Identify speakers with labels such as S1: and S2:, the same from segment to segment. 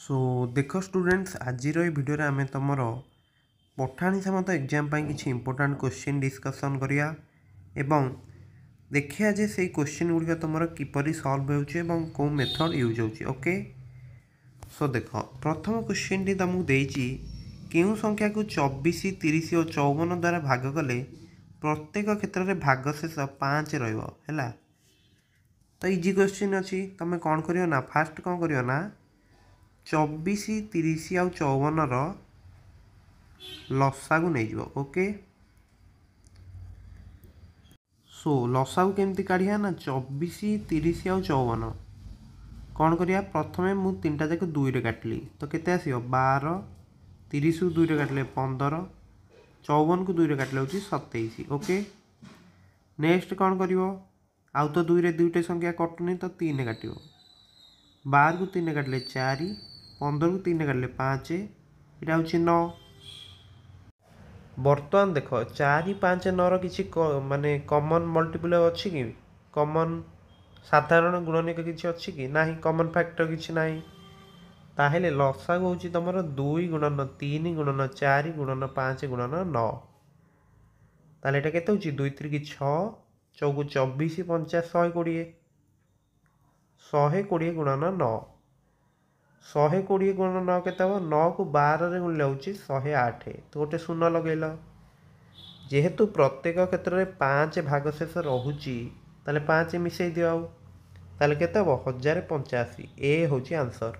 S1: सो देख स्टूडेंट्स आज भिडियो आम तुम पठाणी सामंत एग्जाम किसी इंपोर्टाट क्वेश्चन डिस्कसन करिया एवं देखिया जे से क्वेश्चन गुड़िक तुम किपर सल्व हो मेथड यूज होची ओके। सो देख प्रथम क्वेश्चन टी तुमको देती क्यों संख्या को 24 30 और 54 द्वारा भाग कले प्रत्येक क्षेत्र में भागशेष 5 रहा। तो इजी क्वेश्चन अच्छी तुम कौन करियो ना फास्ट कौन करियो ना 24 30 आउ 54 लसा को नहीं ओके। सो लसा को केमती काढ़िया ना 24 30 आउ 54 कौन करिया प्रथमे मु तीनटा जाक 2 रे काटली तो केते आसीयो 12 30 को 2 रे काटले 15 54 को 2 रे काटले होची 27 ओके। नेक्स्ट कौन करिवो आउ तो 2 रे दुईटे संख्या कटुनी तो 3 काटिवो 12 को 3 काटले 4 15 को 3 काटले 5 इटा होची 9। बर्तमान देख 4 5 9 किसी माने कॉमन मल्टीपल अच्छी कि कॉमन साधारण गुणनिक किसी अच्छी कि ना कॉमन फैक्टर किसी ना ताहेले लसा हूँ तुम 2 गुणन 3 गुणन 4 गुणन 5 गुणन 9 ताले एटा केते होची 2 3 की 6 चौको 24 50 120 120 गुणन 9 120 गुणन 9 केते हम 9 को 12 रे गुणले होची 108 तो गोटे शून्य लगेल जेहेतु प्रत्येक क्षेत्र में 5 भागशेष रहुची ताले 5 मिसई दियो आउ ताले केते हम 1085 ए होची आंसर।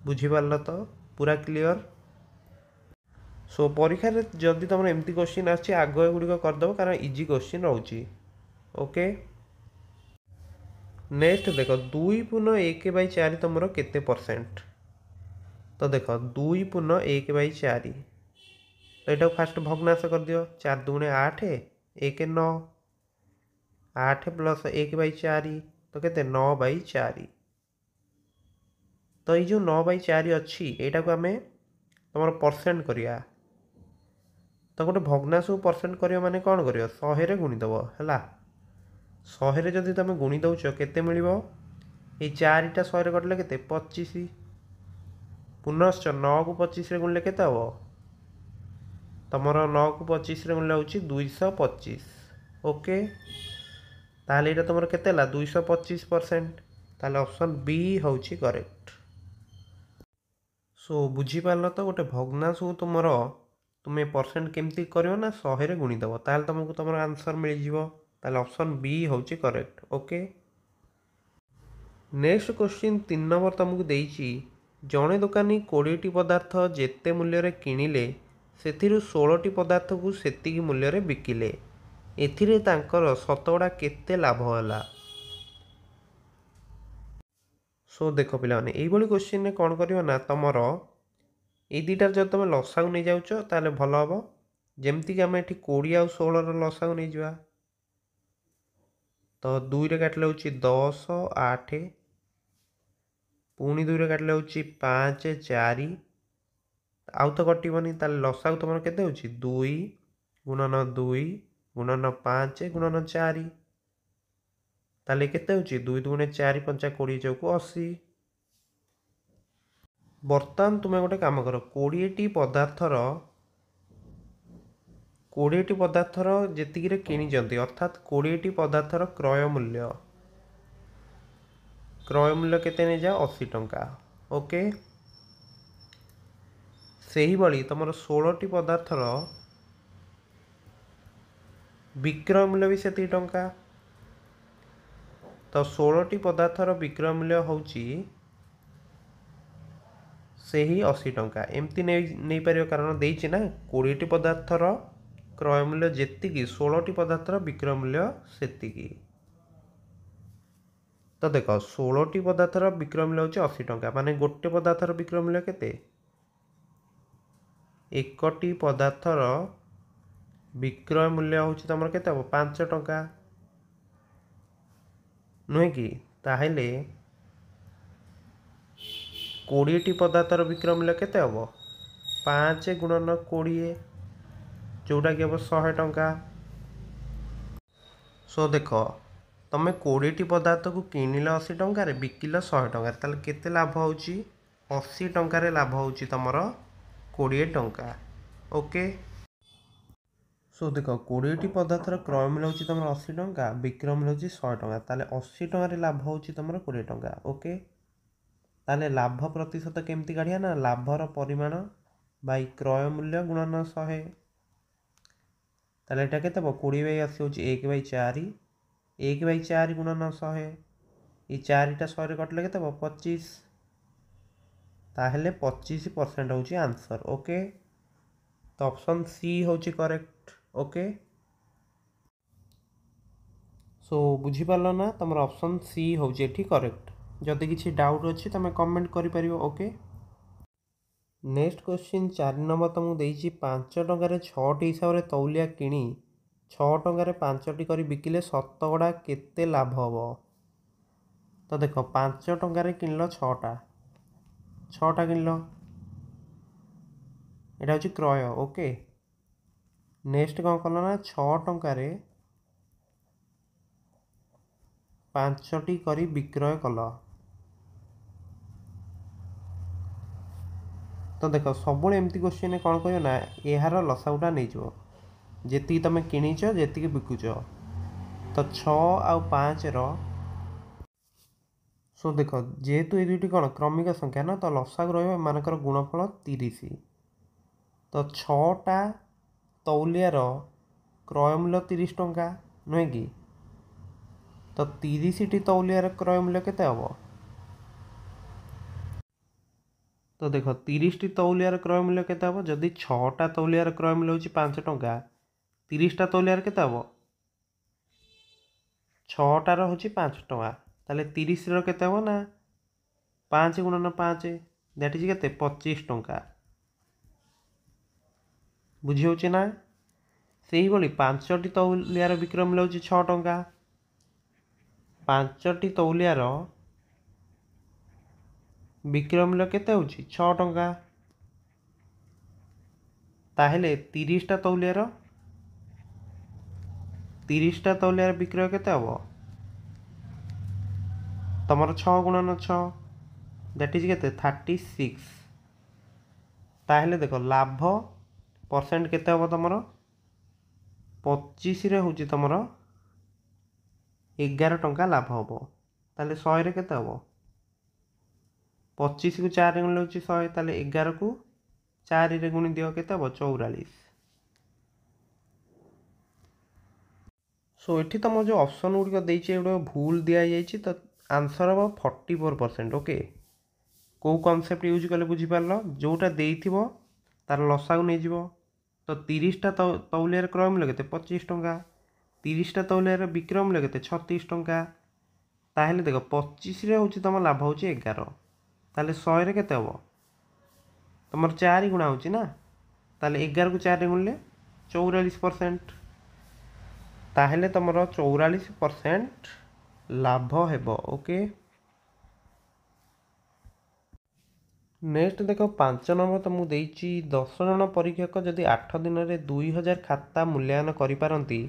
S1: बुझी पारल तो पूरा क्लियर। सो परीक्षा रे जदि तुम एमती क्वेश्चन आछि आग गुड़िक करदेव कारण इजी क्वेश्चन रोची ओके। नेक्स्ट देख 2 पूर्ण 1/4 तुम केते परसेंट तो देख 2 पूर्ण 1/4 तो यहाँ फास्ट भग्नांश कर दियो 4 दूने 8 1 9 8 प्लस 1/4 तो केते 9/4 तो ये जो 9/4 अच्छी यहाँ को आम तुम परसेंट करिया तो गोटे भग्नांश को परसेंट करियो माने कौन करियो 100 रे गुणीदेव है 100 रे जदि तुम गुणी दौच केते मिलिबो ये 4टा 100 रे कटले केते 25 पुनश्च 9 को 25 रे गुणले केते हबो तमर 9 को 25 रे गुणले होची 225 ओके। ताले एटा तुमर केते ला 225% ताले ऑप्शन बी होची करेक्ट। सो बुझी पारल तो गोटे भग्नांश को तुमर तुम्हें परसेंट केमती करियो ना 100 रे गुणी दबो ताले तुमको तुमर आंसर मिल जिवो ताले ऑप्शन बी होची correct okay. Next question 3 number तुमको देइची जड़े दुकानी 20 टी पदार्थ जेते मूल्य रे किनिले सेथिरु 16 टी पदार्थ को सेतिकी मूल्य रे बिकिले एथिरे तांकर शतकड़ा केते लाभ होला। सो देख पिला माने एई बळी क्वेश्चन ने कोन करियो ना तमरो ए दुटार जब तुम लसा को नहीं जाऊच ताले भल हम जमती कि आम ये 20 आउ 16 लसा को नहीं जा तो 2 रे काटले होची 10 8 पुणी 2 रे काटले होची 5 4 आउ तो कटबनी ताले लसा को तुम केते होची 2 गुणन 2 गुणन 5 गुणन 4 ताले केते होची 2 दुने 4 5 20 चौको 80। बर्तमान तुम्हें गोटे काम कर 20 टी पदार्थर जी किणी अर्थात 20 टी पदार्थर क्रय मूल्य केते नहीं जा 80 टंका ओके। सही बड़ी तुम 16 टी पदार्थर विक्रय मूल्य भी से टंका तो 16 टी पदार्थर विक्रय मूल्य होची से ही 80 टंका एमती नहीं पार कारण देची ना 20 टी पदार्थर क्रय मूल्य जेतिकी 16 टी पदार्थर विक्रय मूल्य सेतिकी तो देख 16 टी पदार्थर विक्रय मूल्य होची 80 टंका माने गोटे पदार्थर विक्रय मूल्य केते एक टी पदार्थर विक्रय मूल्य होची तमर केते हो 5 टंका नुहे कि ताहेले 20 टी पदार्थर विक्रय मूल्य केते हम 5 गुणन 20 जोटा कि हम 100 टंका। सो देख तुम 20 टी पदार्थ को किणिल 80 टंकार बिकिल 100 टंकार ताले केते लाभ होची 80 टंकार लाभ होची तमर 20 टंका। ओके सो देख 20टी पदार्थर क्रय मूल्य होची तमर 80 टंका, विक्रय मूल्य होची 100 टंका। ताले 80 टंकार लाभ होची तमर 20 टंका। ओके ताले लाभ प्रतिशत केमती काढिया ना, लाभर परिमाण बाई क्रय मूल्य गुणन 100। ताले एटा केते हबो 20/80 होची 1/4, 1/4 गुणन 100। ये 4टा 100 रे कटले केते हबो 25। ताहेले 25% होची आंसर। ओके तो ऑप्शन सी होची करेक्ट। ओके सो बुझी पारलो ना, तमर ऑप्शन सी होची एठी करेक्ट। जदि किसी डाउट अच्छी तुम कमेंट करि। ओके नेक्स्ट क्वेश्चन 4 नंबर तुमको देइछि 5 टंकार 6टी हिसाब से तौलिया किणी 6 टंकार 5टी करी बिकिले शतकड़ा केते लाभ हबो। तो देख 5 टंकार किनल 6टा किनल, एटा होची क्रय। ओके नेक्स्ट कौन कल ना 6 टंकार 5टी करी विक्रय कल। तो देख सब एमती क्वेश्चन कौन कह ना यार लसागुटा नहीं जी तुम किच जी बिकुच। तो 6 आउ 5 सो देख जेहेतु ये दुईटी कौन क्रमिक संख्या ना, तो लसागु रमानकर गुणफल 30। तो 6टा तौलियार क्रय मूल्य 30 टंका नुहे कि, तो 30टी तौलियार क्रय मूल्य केते हबो। तो देख 30टी तौलियार क्रय मूल्य केते हबो, जदि 6टा तौलियार क्रय मूल्य होची 5 टंका, 30टा तौलियार केते हबो 6टार होची 5 टंका। ताले 30 रो केते हबो ना 5 गुणन 5 दैट इज केते 25 टंका। बुझी होची ना, सेही बोली 5टी तौलियार विक्रय मूल्य होची 6 टंका, 5टी तौलियार विक्रय मूल्य केते होची 6 टंका। ताहेले 30टा तौलियार विक्रय केते हबो तमर 6 गुणन 6 दैट इज केते 36। ताहेले देखो लाभ परसेंट केते हबो तमर 25 रे होची तमर 11 टंका लाभ हबो। ताले 100 रे केते हबो 25 को 4 रे गुणिले होची 100, ताले 11 को 4 रे गुणी दियो केते हबो 44। सो एठी तुम जो ऑप्शन गुड़िक देइछे एगुड़ो भूल दिया जाइए, तो आंसर हम 44%। ओके कौ कनसेप्ट यूज कले बुझीपार जोटा देइथिबो तार लसागु नहीं जीवो। तो 30टा तौलियार क्रय मूल्य केते 25 टंका, 30टा तौलियार विक्रय मूल्य केते 36 टंका। ताहेले देखो 25 रे होची तुम लाभ होची 11, ताले 100 रे केते हबो तुमर 4 गुणा होची ना, ताले 11 को 4 रे गुणले 44%। ताहेले तुमर 44% लाभ हेबो। ओके नेक्स्ट देख 5 नंबर तुमको देइछि 10 जन परीक्षक जदि 8 दिन में 2000 खाता मूल्यांकन करिपारंती,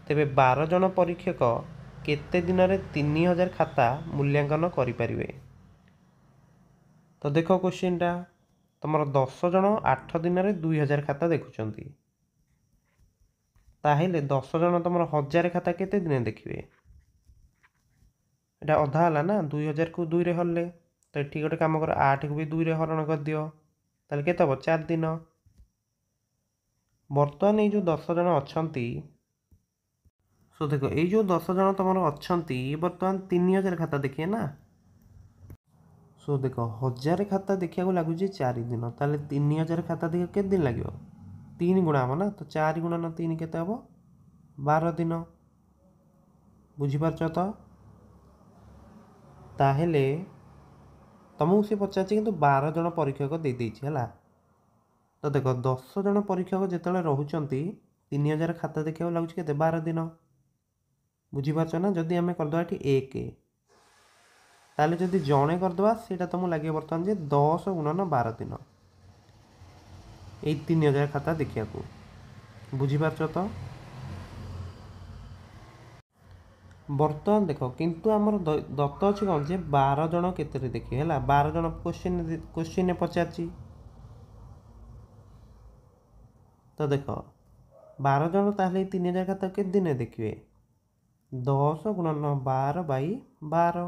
S1: तेबे 12 जन परीक्षक केते दिन में 3000 खाता मूल्यांकन करिपारिबे। तो देख क्वेश्चन टा तुमर 10 जन 8 दिन में 2000 खाता देखुचंती, ताहेले 10 जन तुमर 1000 खाता केते दिन देखिबे। एटा अधा हला ना 2000 को 2 रे हरले, तो ये गोटे कम कर 8 को भी 2 रे हरण कर दियो, ताले केते हबो 4 दिन। बर्तमान ये जो 10 जन अछंती, सो देखो ये जो 10 जन तुम अछंती बर्तमान 3000 खाता देखिए ना। सो देखो 1000 खाता देखा लगुच 4 दिन, ताले 3000 खाता देखिए केते दिन लगे 3 गुणा हम ना, तो 4 गुणन 3 केते हबो 12 दिन। बुझीपारछ तो ताहेले तुमको सी पचार कि 12 जन परीक्षक दे देइछि हला। तो देख 10 जन परीक्षक जिते रोचंती 3000 खाता देखा लगुच के 12 दिन। बुझीपारछ ना, जदि आम करदे एक ताले जदि जड़े करदे से तुमको लगे बर्तमान जे 10 गुणन 12 दिन ये 3000 खाता देखा। बुझीपारछ तो ବର୍ତ୍ତମାନ ଦେଖ କିନ୍ତୁ ଆମର ଦତ୍ତ ଅଛି କ'ଣ ଯେ 12 ଜଣ କେତେରେ ଦେଖିବେ ହେଲା, 12 ଜଣ କୋଶ୍ଚିନ୍ରେ ପଚାରିଛି। ତ ଦେଖ 12 ଜଣ ତାହେଲେ 3000 ଖାତା କେତେ ଦିନରେ ଦେଖିବେ? 10 ଗୁଣନ 12/12,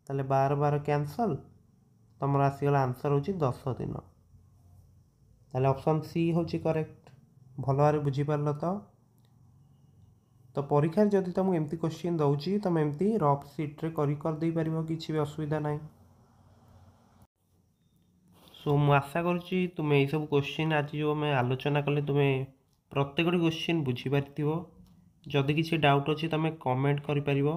S1: ତାହେଲେ 12 କ୍ୟାନସଲ୍, ତୁମର ଆସିଗଲା ଆନ୍ସର୍ ହେଉଛି 10 ଦିନ। ତାହେଲେ ଅପସନ୍ ସି ହେଉଛି କରେକ୍ଟ। ଭଲ ଭାବରେ ବୁଝିପାରିଲ ତ? ତ ପରୀକ୍ଷାରେ ଯଦି ତୁମକୁ ଏମିତି କୋଶ୍ଚିନ୍ ଦେଉଛି ତୁମେ ଏମିତି ରଫ୍ ସିଟ୍ରେ କରିଦେଇପାରିବ, କିଛି ବି ଅସୁବିଧା ନାହିଁ। ସୋ ମୁଁ ଆଶା କରୁଛି ତୁମେ ଏଇସବୁ କୋଶ୍ଚିନ୍ ଆଜି ଯେଉଁ ଆମେ ଆଲୋଚନା କଲେ ତୁମେ ପ୍ରତ୍ୟେକଟି କୋଶ୍ଚିନ୍ ବୁଝିପାରିଥିବ। ଯଦି କିଛି ଡାଉଟ୍ ଅଛି ତୁମେ କମେଣ୍ଟ କରିପାରିବ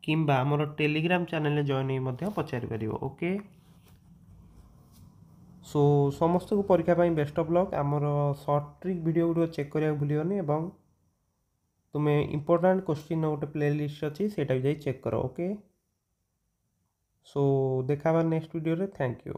S1: କିମ୍ବା ଆମର ଟେଲିଗ୍ରାମ ଚ୍ୟାନେଲରେ ଜଏନ୍ ହେଇ ମଧ୍ୟ ପଚାରିପାରିବ। ଓକେ, ସୋ ସମସ୍ତଙ୍କୁ ପରୀକ୍ଷା ପାଇଁ ବେଷ୍ଟ ଅଫ୍ ଲକ୍। ଆମର ସର୍ଟ ଟ୍ରିକ୍ ଭିଡ଼ିଓ ଗୁଡ଼ିକ ଚେକ୍ କରିବାକୁ ଭୁଲିବନି ଏବଂ ତୁମେ ଇମ୍ପୋର୍ଟାଣ୍ଟ କୋଶ୍ଚିନ୍ର ଗୋଟେ ପ୍ଲେଲିଷ୍ଟ ଅଛି ସେଇଟା ବି ଯାଇ ଚେକ୍ କର। ଓକେ, ସୋ ଦେଖା ହେବା ନେକ୍ସଟ ଭିଡ଼ିଓରେ। Thank you.